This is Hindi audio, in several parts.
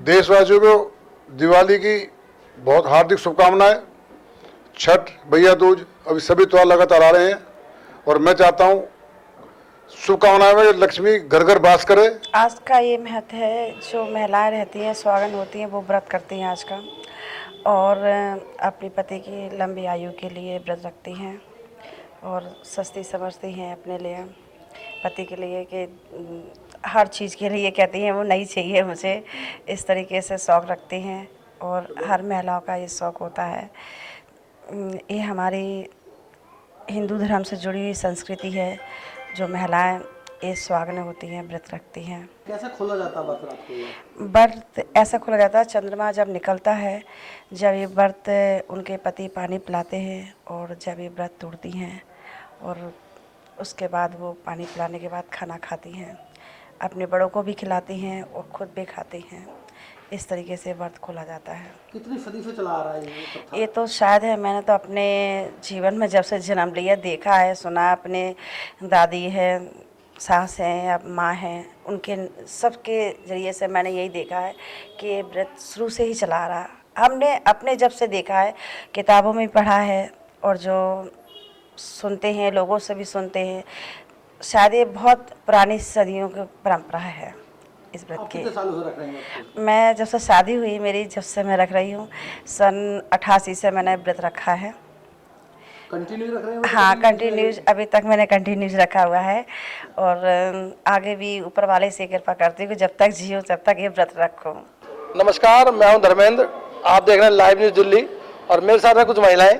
देशवासियों को दिवाली की बहुत हार्दिक शुभकामनाएं। छठ, भैया दूज, अभी सभी त्योहार लगातार आ रहे हैं और मैं चाहता हूं शुभकामनाएं में लक्ष्मी घर घर वास करे। आज का ये महत्व है, जो महिलाएं रहती हैं, सुहागन होती हैं, वो व्रत करती हैं आज का, और अपने पति की लंबी आयु के लिए व्रत रखती हैं और सस्ती समझती हैं अपने लिए, पति के लिए, कि हर चीज़ के लिए कहती हैं वो नहीं चाहिए मुझे, इस तरीके से शौक़ रखती हैं। और हर महिलाओं का ये शौक़ होता है। ये हमारी हिंदू धर्म से जुड़ी हुई संस्कृति है, जो महिलाएं ये सुहागनें होती हैं, व्रत रखती हैं। कैसे खोला जाता है व्रत रात को? व्रत ऐसा खोला जाता है, चंद्रमा जब निकलता है, जब ये व्रत उनके पति पानी पिलाते हैं और जब ये व्रत तोड़ती हैं, और उसके बाद वो पानी पिलाने के बाद खाना खाती हैं, अपने बड़ों को भी खिलाती हैं और ख़ुद भी खाती हैं। इस तरीके से व्रत खोला जाता है। कितनी सदी से चला आ रहा है ये तो शायद है, मैंने तो अपने जीवन में जब से जन्म लिया देखा है, सुना, अपने दादी है, सास हैं या माँ हैं, उनके सबके ज़रिए से मैंने यही देखा है कि ये व्रत शुरू से ही चला आ रहा। हमने अपने जब से देखा है, किताबों में पढ़ा है और जो सुनते हैं, लोगों से भी सुनते हैं, शायद ये बहुत पुरानी सदियों की परंपरा है इस व्रत की। कितने सालों से रख रहे हैं? मैं जब से शादी हुई मेरी, जब से मैं रख रही हूँ, सन 88 से मैंने व्रत रखा है। कंटिन्यू रख रहे हैं? हाँ, कंटिन्यूज अभी तक मैंने कंटिन्यूज रखा हुआ है और आगे भी ऊपर वाले से कृपा करती हूँ कि जब तक जियो तब तक ये व्रत रखो। नमस्कार, मैं हूं धर्मेंद्र, आप देख रहे हैं लाइव न्यूज़ दिल्ली और मेरे साथ हैं कुछ महिलाएं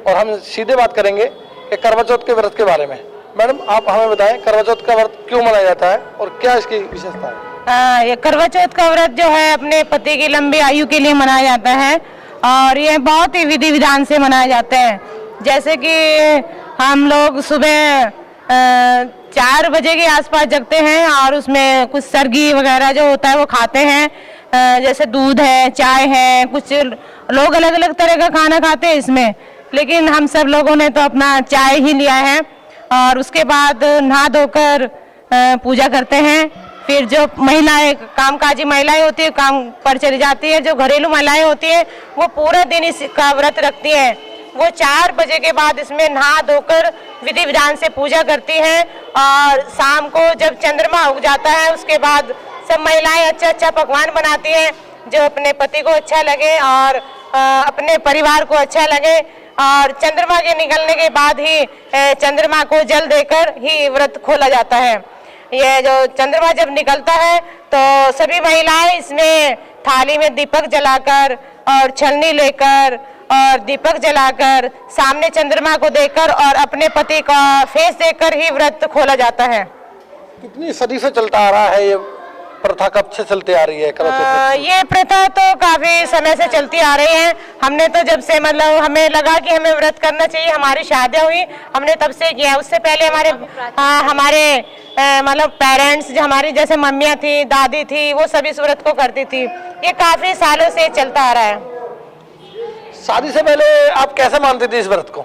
और हम सीधे बात करेंगे कि करवा चौथ के व्रत के बारे में। मैडम, आप हमें बताएं करवा चौथ का व्रत क्यों मनाया जाता है और क्या इसकी विशेषता है? ये करवा चौथ का व्रत जो है अपने पति की लंबी आयु के लिए मनाया जाता है और ये बहुत ही विधि विधान से मनाया जाता है। जैसे कि हम लोग सुबह 4 बजे के आसपास जगते हैं और उसमें कुछ सरगी वगैरह जो होता है वो खाते हैं। जैसे दूध है, चाय है, कुछ लोग अलग अलग तरह का खाना खाते हैं इसमें, लेकिन हम सब लोगों ने तो अपना चाय ही लिया है। और उसके बाद नहा धोकर पूजा करते हैं। फिर जो महिलाएं, कामकाजी महिलाएं होती है, काम पर चली जाती है, जो घरेलू महिलाएं होती है वो पूरा दिन इसका व्रत रखती हैं। वो 4 बजे के बाद इसमें नहा धोकर विधि विधान से पूजा करती हैं और शाम को जब चंद्रमा उग जाता है उसके बाद सब महिलाएं अच्छा अच्छा पकवान बनाती हैं, जो अपने पति को अच्छा लगे और अपने परिवार को अच्छा लगे। और चंद्रमा के निकलने के बाद ही चंद्रमा को जल देकर ही व्रत खोला जाता है। ये जो चंद्रमा जब निकलता है तो सभी महिलाएं इसमें थाली में दीपक जलाकर और छलनी लेकर और दीपक जलाकर सामने चंद्रमा को देखकर और अपने पति का फेस देखकर ही व्रत खोला जाता है। कितनी सदी से चलता आ रहा है ये प्रथा? कब से चलती आ रही है? ये प्रथा तो काफी समय से चलती आ रही है। हमने तो जब से मतलब हमें लगा कि हमें व्रत करना चाहिए, हमारी शादियां हुई, हमने तब से किया। उससे पहले हमारे मतलब पेरेंट्स, जो हमारी जैसे मम्मियाँ थी, दादी थी, वो सभी इस व्रत को करती थी। ये काफी सालों से चलता आ रहा है। शादी से पहले आप कैसे मानते थे इस व्रत को?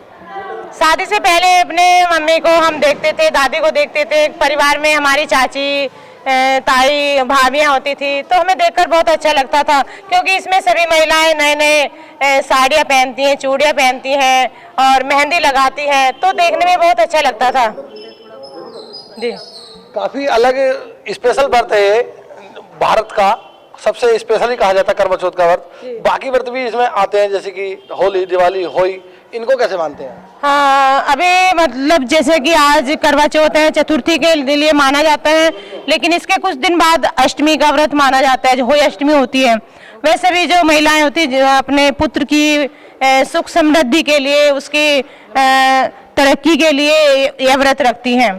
शादी से पहले अपने मम्मी को हम देखते थे, दादी को देखते थे, परिवार में हमारी चाची, ताई, भाभियाँ होती थी, तो हमें देखकर बहुत अच्छा लगता था, क्योंकि इसमें सभी महिलाएं नए नए साड़ियाँ पहनती हैं, चूड़ियाँ पहनती हैं और मेहंदी लगाती हैं, तो देखने में बहुत अच्छा लगता था जी। काफी अलग स्पेशल व्रत है भारत का, सबसे स्पेशल ही कहा जाता है करवा चौथ का व्रत। बाकी व्रत भी इसमें आते हैं, जैसे कि होली, दिवाली, होली, इनको कैसे मानते हैं? हाँ, अभी मतलब जैसे कि आज करवा चौथ है, चतुर्थी के लिए माना जाता है, लेकिन इसके कुछ दिन बाद अष्टमी का व्रत माना जाता है, जो होली अष्टमी होती है। वैसे भी जो महिलाएं होती है, जो अपने पुत्र की सुख समृद्धि के लिए, उसकी तरक्की के लिए यह व्रत रखती हैं।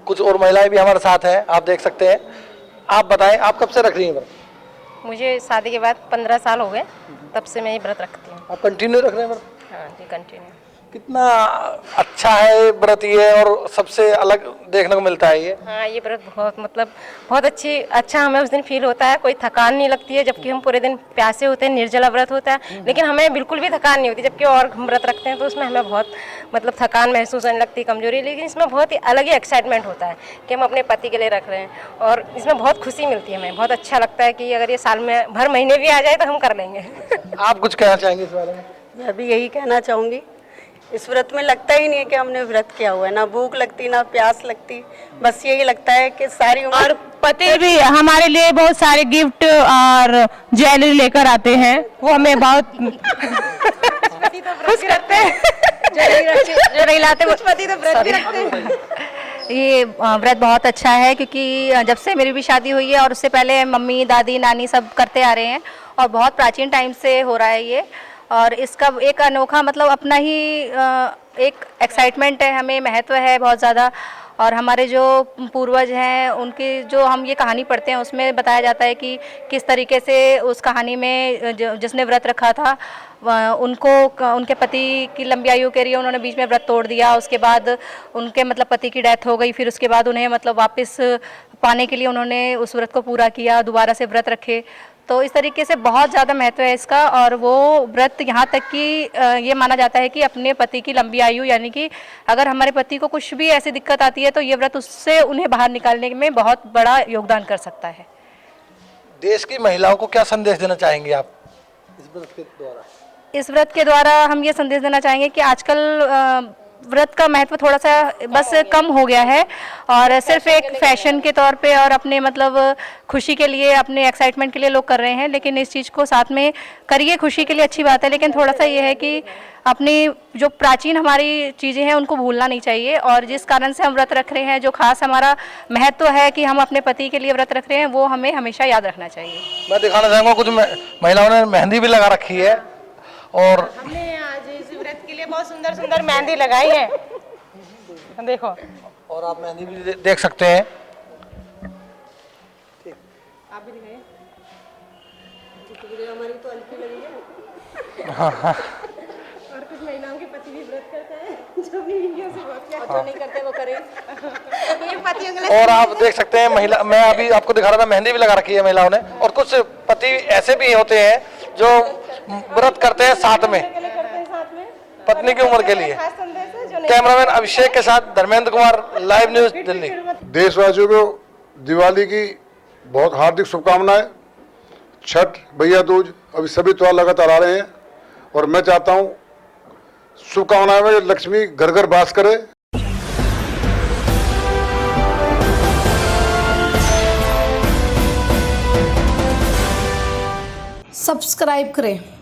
कुछ और महिलाएं भी हमारे साथ हैं, आप देख सकते हैं। आप बताएं, आप कब से रख रही हैं व्रत? मुझे शादी के बाद 15 साल हो गए, तब से मैं ये व्रत रखती हूँ। आप कंटिन्यू रख रहे हैं व्रत? हाँ जी, कंटिन्यू। कितना अच्छा है व्रत ये, और सबसे अलग देखने को मिलता है ये। हाँ, ये व्रत बहुत अच्छा हमें उस दिन फील होता है। कोई थकान नहीं लगती है, जबकि हम पूरे दिन प्यासे होते हैं, निर्जला व्रत होता है, लेकिन हमें बिल्कुल भी थकान नहीं होती। जबकि और हम व्रत रखते हैं तो उसमें हमें बहुत मतलब थकान महसूस होने लगती है, कमजोरी, लेकिन इसमें बहुत ही अलग ही एक्साइटमेंट होता है कि हम अपने पति के लिए रख रहे हैं और इसमें बहुत खुशी मिलती है। हमें बहुत अच्छा लगता है कि अगर ये साल में भर महीने भी आ जाए तो हम कर लेंगे। आप कुछ कहना चाहेंगे इस बारे में? मैं भी यही कहना चाहूँगी, इस व्रत में लगता ही नहीं है कि हमने व्रत किया हुआ है, ना भूख लगती ना प्यास लगती, बस यही लगता है कि सारी उम्र। और पति भी हमारे लिए बहुत सारे गिफ्ट और ज्वेलरी लेकर आते हैं, वो हमें बहुत खुश करते हैं। जो नहीं लाते वो पति तो व्रत भी रखते हैं। ये व्रत बहुत अच्छा है क्योंकि जब से मेरी भी शादी हुई है और उससे पहले मम्मी दादी नानी सब करते आ रहे हैं और बहुत प्राचीन टाइम से हो रहा है ये। और इसका एक अनोखा मतलब अपना ही एक एक्साइटमेंट है, हमें महत्व है बहुत ज़्यादा। और हमारे जो पूर्वज हैं उनकी जो हम ये कहानी पढ़ते हैं उसमें बताया जाता है कि किस तरीके से उस कहानी में जिसने व्रत रखा था उनको उनके पति की लंबी आयु के लिए उन्होंने बीच में व्रत तोड़ दिया। उसके बाद उनके मतलब पति की डेथ हो गई, फिर उसके बाद उन्हें मतलब वापस पाने के लिए उन्होंने उस व्रत को पूरा किया, दोबारा से व्रत रखे। तो इस तरीके से बहुत ज़्यादा महत्व है इसका। और वो व्रत यहाँ तक कि ये माना जाता है कि अपने पति की लंबी आयु, यानी कि अगर हमारे पति को कुछ भी ऐसी दिक्कत आती है तो ये व्रत उससे उन्हें बाहर निकालने में बहुत बड़ा योगदान कर सकता है। देश की महिलाओं को क्या संदेश देना चाहेंगे आप इस व्रत के द्वारा? इस व्रत के द्वारा हम ये संदेश देना चाहेंगे कि आजकल व्रत का महत्व थोड़ा सा बस कम हो गया है और सिर्फ एक फैशन के तौर पे और अपने मतलब खुशी के लिए, अपने एक्साइटमेंट के लिए लोग कर रहे हैं। लेकिन इस चीज़ को साथ में करिए, खुशी के लिए अच्छी बात है, लेकिन थोड़ा सा ये है कि अपनी जो प्राचीन हमारी चीज़ें हैं उनको भूलना नहीं चाहिए। और जिस कारण से हम व्रत रख रहे हैं, जो खास हमारा महत्व है कि हम अपने पति के लिए व्रत रख रहे हैं, वो हमें हमेशा याद रखना चाहिए। मैं दिखाना चाहूँगा कुछ महिलाओं ने मेहंदी भी लगा रखी है और हमने आज इस व्रत के लिए बहुत सुंदर सुंदर मेहंदी लगाई है, देखो। और आप मेहंदी भी देख सकते हैं। आप भी दिखाइए। हमारी तो हल्की लगी है। और कुछ महिलाओं के पति भी व्रत करते हैं जो भी वीडियो से बहुत और जो नहीं करते वो करें। ये पतियों के लिए और आप देख सकते हैं महिला, मैं अभी आपको दिखा रहा था, मेहंदी भी लगा रखी है महिलाओं ने। और कुछ पति ऐसे भी होते हैं जो व्रत करते हैं साथ में पत्नी की उम्र के लिए। कैमरामैन अभिषेक के साथ धर्मेंद्र कुमार, लाइव न्यूज दिल्ली। देशवासियों को दिवाली की बहुत हार्दिक शुभकामनाएं। छठ, भैया दूज, अभी सभी त्योहार लगातार आ रहे हैं और मैं चाहता हूं शुभकामनाएं में लक्ष्मी घर घर वास करे। सब्सक्राइब करें।